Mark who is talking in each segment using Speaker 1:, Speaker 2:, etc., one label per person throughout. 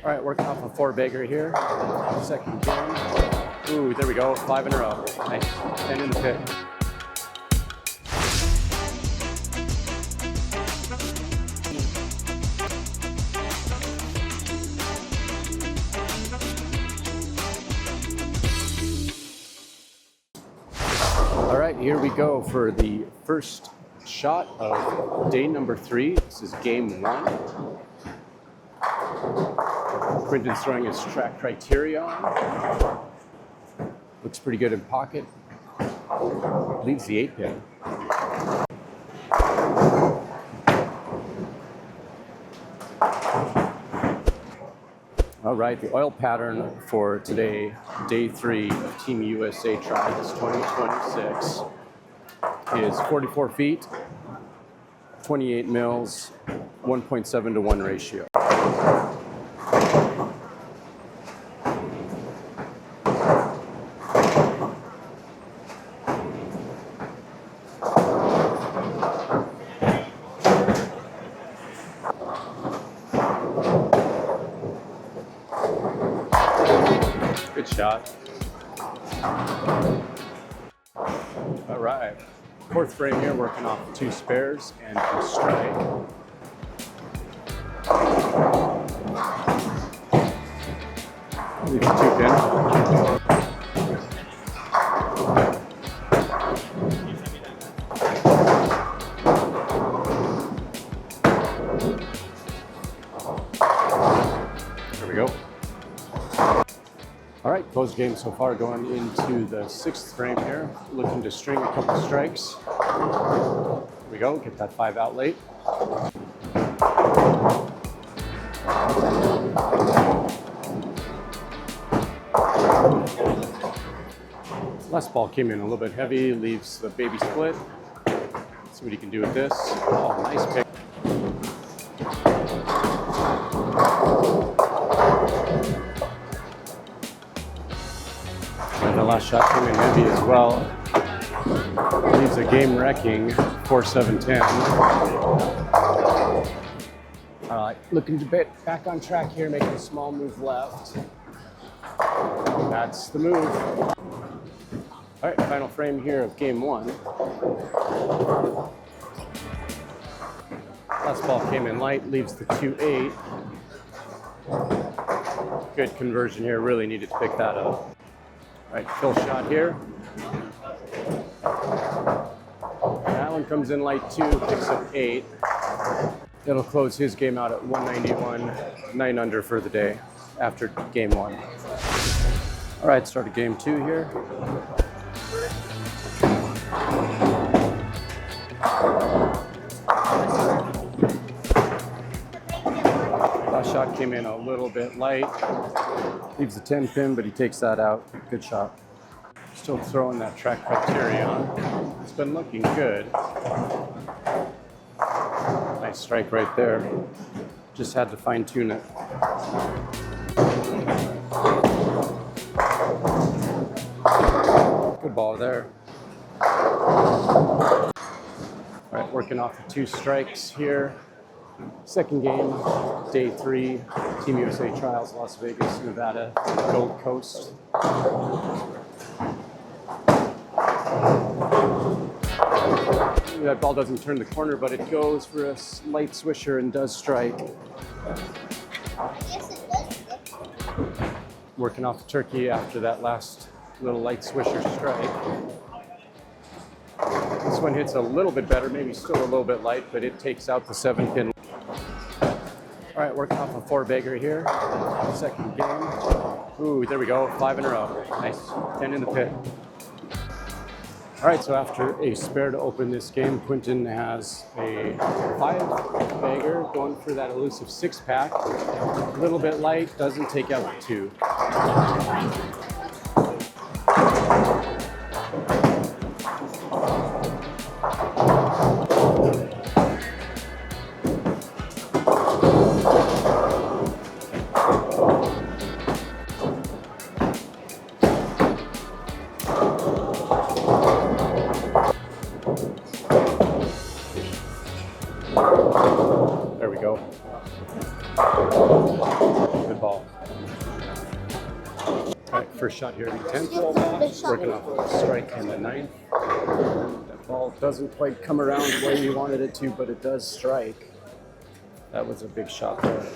Speaker 1: All right, working off a 4-bagger here. Second game. Ooh, there we go. 5 in a row. Nice. 10 in the pit. All right, here we go for the first shot of day number 3. This is game 1. Quinton's throwing his track criteria on. Looks pretty good in pocket. Leads the 8-pin. All right, the oil pattern for today, day 3 of Team USA Trials 2026, is 44 feet, 28 mils, 1.7 to 1 ratio. Good shot. All right. 4th frame here, working off 2 spares and a strike. Leaves a 2-pin. There we go. All right, close game so far, going into the 6th frame here. Looking to string a couple strikes. Here we go, get that 5 out late. Last ball came in a little bit heavy, leaves the baby split. Let's see what he can do with this. Oh, nice pick. And the last shot came in heavy as well. Leaves a game-wrecking 4-7-10. All right, looking to get back on track here, making a small move left. That's the move. All right, final frame here of game 1. Last ball came in light, leaves the 2-8. Good conversion here, really needed to pick that up. All right, kill shot here. That one comes in light 2, picks up 8. It'll close his game out at 191, 9 under for the day after game 1. All right, start of game 2 here. Last shot came in a little bit light. Leaves the 10-pin, but he takes that out. Good shot. Still throwing that track criteria on. It's been looking good. Nice strike right there. Just had to fine-tune it. Good ball there. All right, working off the 2 strikes here. Second game, day 3, Team USA Trials, Las Vegas, Nevada, Gold Coast. That ball doesn't turn the corner, but it goes for a light swisher and does strike.
Speaker 2: Yes, it does.
Speaker 1: Working off the turkey after that last little light swisher strike. This one hits a little bit better, maybe still a little bit light, but it takes out the 7-pin. All right, working off a 4-bagger here. Second game. Ooh, there we go, 5 in a row. Nice, 10 in the pit. All right, so after a spare to open this game, Quinton has a 5-bagger going for that elusive 6-pack. A little bit light, doesn't take out the 2. There we go. Good ball. All right, first shot here in the 10th. Working off a strike in the 9th. That ball doesn't quite come around the way you wanted it to, but it does strike. That was a big shot there.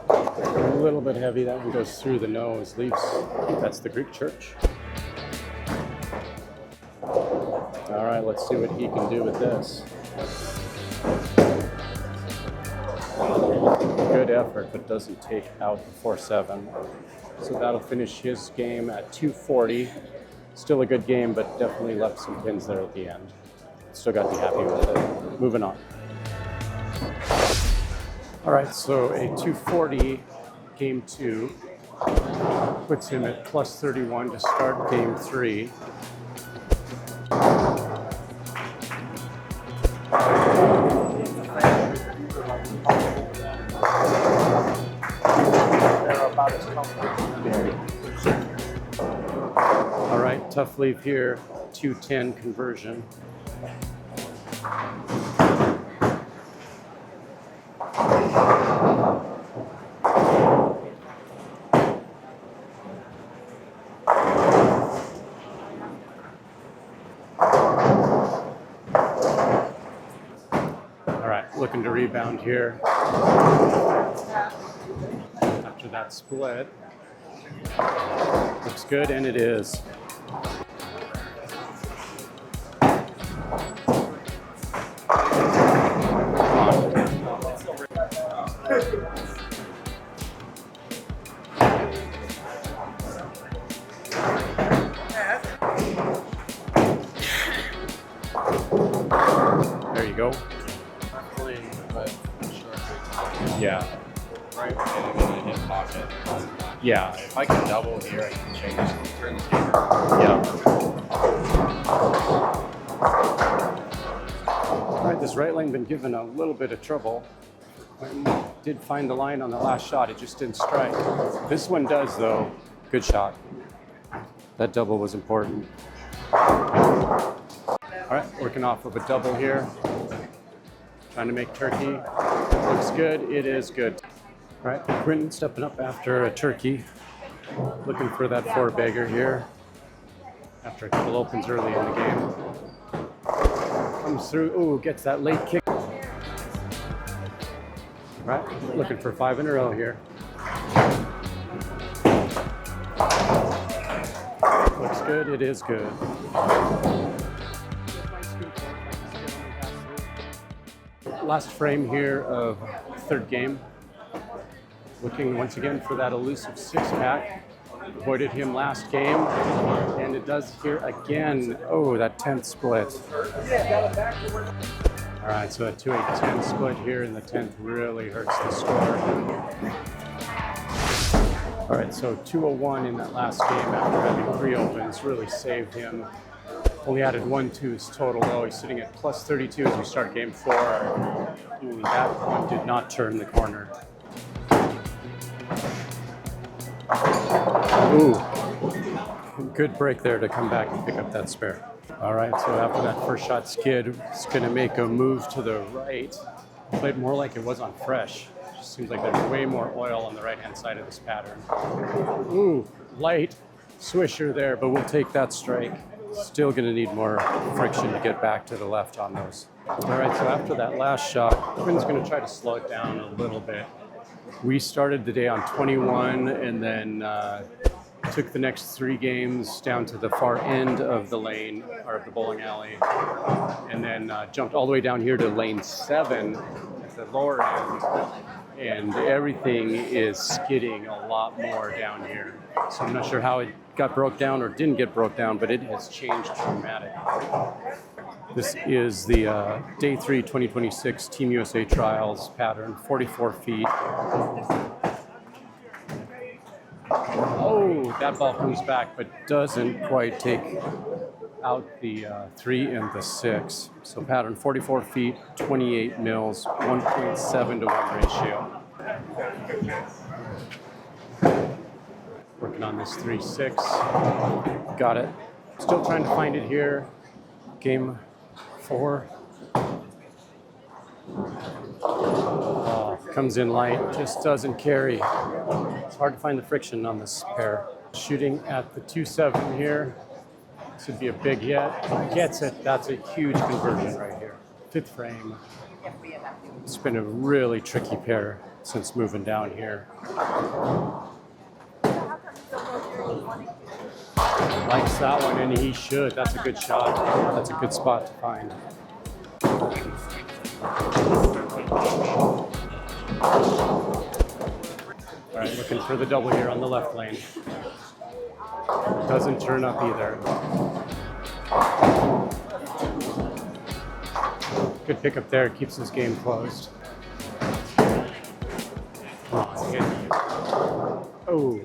Speaker 1: A little bit heavy. That one goes through the nose. Leaves. That's the Greek church. All right, let's see what he can do with this. Good effort, but doesn't take out the 4-7. So that'll finish his game at 240. Still a good game, but definitely left some pins there at the end. Still got to be happy with it. Moving on. All right, so a 240 game 2 puts him at plus 31 to start game 3. All right, tough leave here, 210 conversion. All right, looking to rebound here. After that split. Looks good, and it is. There you go. Yeah.
Speaker 3: Right, and then hit pocket.
Speaker 1: Yeah.
Speaker 3: If I can double here, I can change turn the camera.
Speaker 1: Yeah. All right, this right lane been given a little bit of trouble. Did find the line on the last shot, it just didn't strike. This one does though. Good shot. That double was important. All right, working off of a double here. Trying to make turkey. Looks good, it is good. All right, Quinton stepping up after a turkey. Looking for that 4-bagger here. After a couple opens early in the game. Comes through, ooh, gets that late kick. Right, looking for 5 in a row here. Looks good, it is good. Last frame here of third game. Looking once again for that elusive 6-pack. Avoided him last game, and it does here again. Oh, that 10th split. All right, so a 2-8-10 split here in the 10th really hurts the score. All right, so 201 in that last game after having 3 opens really saved him. Only added 1 to his total though. He's sitting at plus 32 as we start game 4. Ooh, that one did not turn the corner. Ooh, good break there to come back and pick up that spare. All right, so after that first shot skid, it's gonna make a move to the right. Played more like it was on fresh. Just seems like there's way more oil on the right-hand side of this pattern. Ooh, light swisher there, but we'll take that strike. Still gonna need more friction to get back to the left on those. All right, so after that last shot, Quinn's gonna try to slow it down a little bit. We started the day on 21 and then took the next 3 games down to the far end of the lane, or of the bowling alley, and then jumped all the way down here to lane 7 at the lower end, and everything is skidding a lot more down here. So I'm not sure how it got broke down or didn't get broke down, but it has changed dramatically. This is the Day 3 2026 Team USA Trials pattern, 44 feet. Oh, that ball comes back, but doesn't quite take out the 3 and the 6. So pattern 44 feet, 28 mils, 1.7 to 1 ratio. Working on this 3-6. Got it. Still trying to find it here. Game 4. Comes in light, just doesn't carry. It's hard to find the friction on this pair. Shooting at the 2-7 here. This would be a big hit. Gets it. That's a huge conversion right here. 5th frame. It's been a really tricky pair since moving down here. Likes that one, and he should. That's a good shot. That's a good spot to find. All right, looking for the double here on the left lane. Doesn't turn up either. Good pickup there, keeps his game closed. Oh.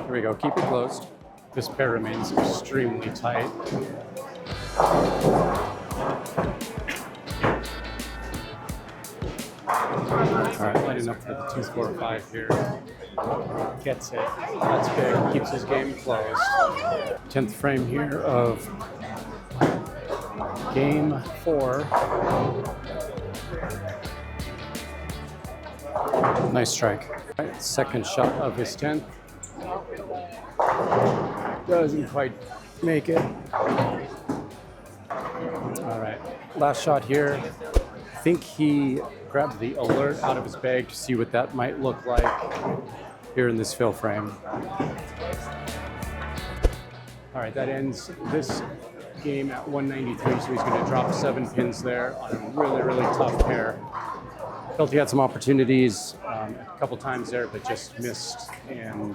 Speaker 1: Here we go, keep it closed. This pair remains extremely tight. All right, lighting up for the 2-4-5 here. Gets it. That's big. Keeps his game closed. 10th frame here of game 4. Nice strike. All right, second shot of his 10th. Doesn't quite make it. All right, last shot here. I think he grabbed the alert out of his bag to see what that might look like here in this fill frame. All right, that ends this game at 193, so he's going to drop 7 pins there on a really, really tough pair. Felt he had some opportunities a couple times there, but just missed. And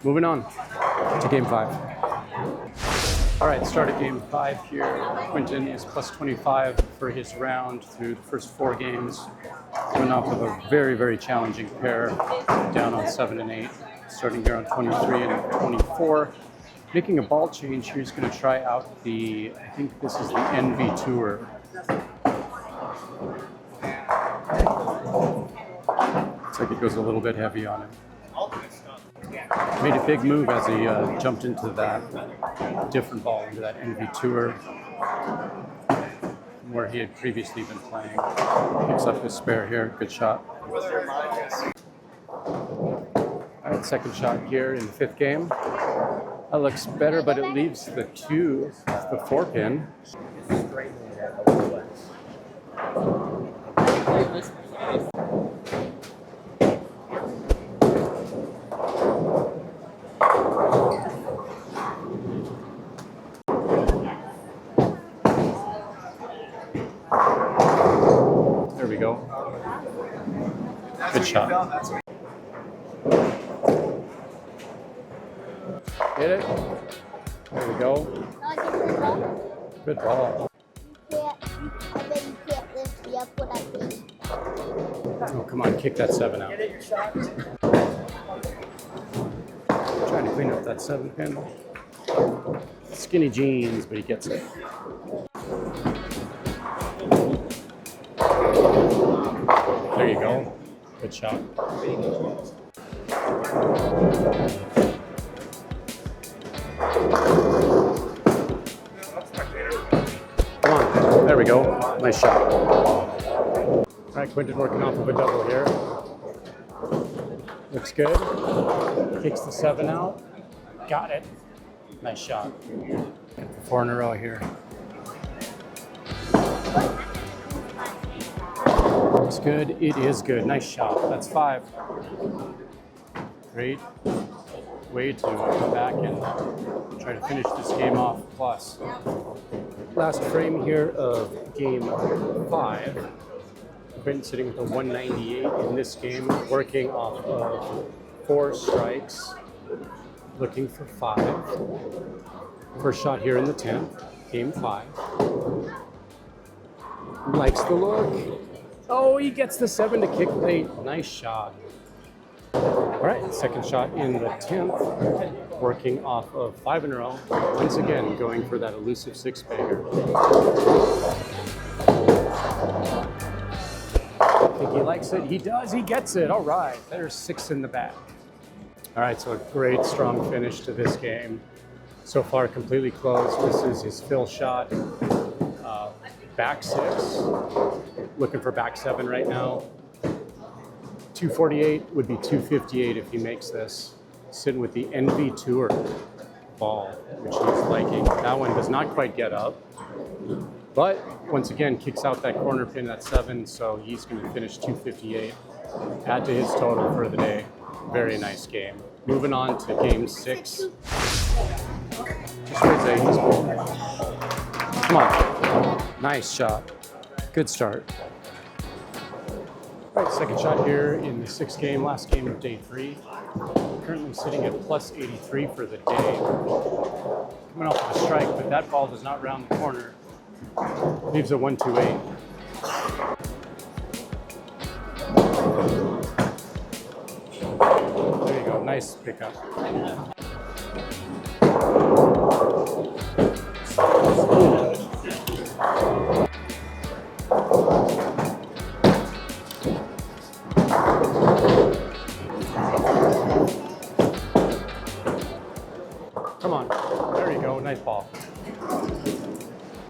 Speaker 1: moving on to game 5. All right, start of game 5 here. Quinton is plus 25 for his round through the first 4 games. Coming off of a very, very challenging pair, down on 7 and 8. Starting here on 23 and 24. Making a ball change here, he's going to try out the, I think this is the NV Tour. Looks like it goes a little bit heavy on him. Made a big move as he jumped into that different ball, into that NV Tour, where he had previously been playing. Picks up his spare here, good shot. All right, second shot here in the 5th game. That looks better, but it leaves the 4 pin. There we go. Good shot. Hit it. There we go. Good ball. Oh, come on, kick that 7 out. Trying to clean up that 7 pin. Skinny jeans, but he gets it. There you go. Good shot. Come on. There we go. Nice shot. All right, Quinton working off of a double here. Looks good. Kicks the 7 out. Got it. Nice shot. 4 in a row here. Looks good. It is good. Nice shot. That's 5. Great way to come back and try to finish this game off plus. Last frame here of game 5. Quinton sitting with a 198 in this game, working off of 4 strikes, looking for 5. First shot here in the 10th, game 5. Likes the look. Oh, he gets the 7 to kick late. Nice shot. All right, second shot in the 10th, working off of 5 in a row. Once again, going for that elusive 6-bagger. Think he likes it? He does. He gets it. All right. There's 6 in the bag. All right. So a great, strong finish to this game. So far, completely closed. This is his fill shot. Back 6. Looking for back 7 right now. 248 would be 258 if he makes this. Sitting with the NV Tour ball, which he's liking. That one does not quite get up. But once again, kicks out that corner pin at 7, so he's going to finish 258. Add to his total for the day. Very nice game. Moving on to game 6. Just wait, Zay. Come on. Nice shot. Good start. All right, second shot here in the 6th game, last game of day 3. Currently sitting at plus 83 for the day. Coming off of a strike, but that ball does not round the corner. Leaves a 128. There you go, nice pickup. Come on, there you go, nice ball.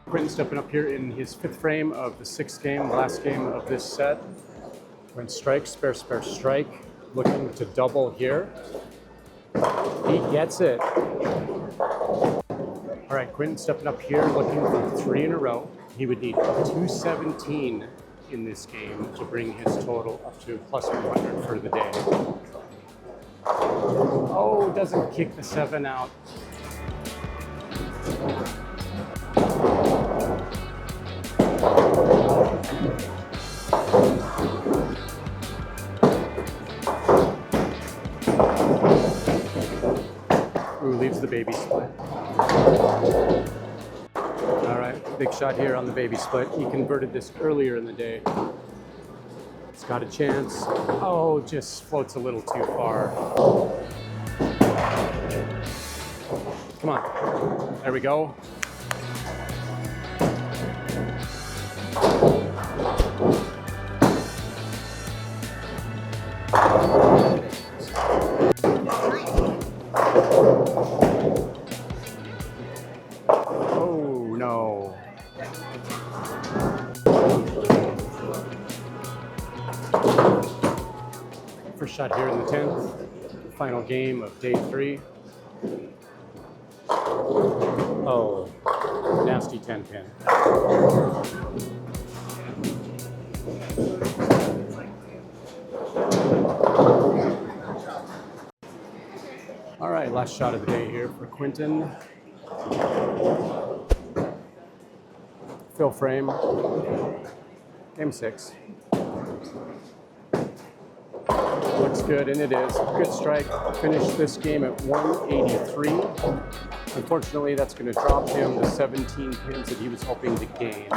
Speaker 1: Quinton stepping up here in his 5th frame of the 6th game, last game of this set. When strike, spare, strike, looking to double here. He gets it. All right, Quinton stepping up here, looking for 3 in a row. He would need 217 in this game to bring his total up to plus 100 for the day. Oh, doesn't kick the 7 out. Ooh, leaves the baby split. All right, big shot here on the baby split. He converted this earlier in the day. It's got a chance. Oh, just floats a little too far. Come on, there we go. Oh, no. First shot here in the 10th, final game of day 3. Oh, nasty 10 pin. All right, last shot of the day here for Quinton. Fill frame, game 6. Looks good, and it is. Good strike. Finished this game at 183. Unfortunately, that's going to drop him the 17 pins that he was hoping to gain.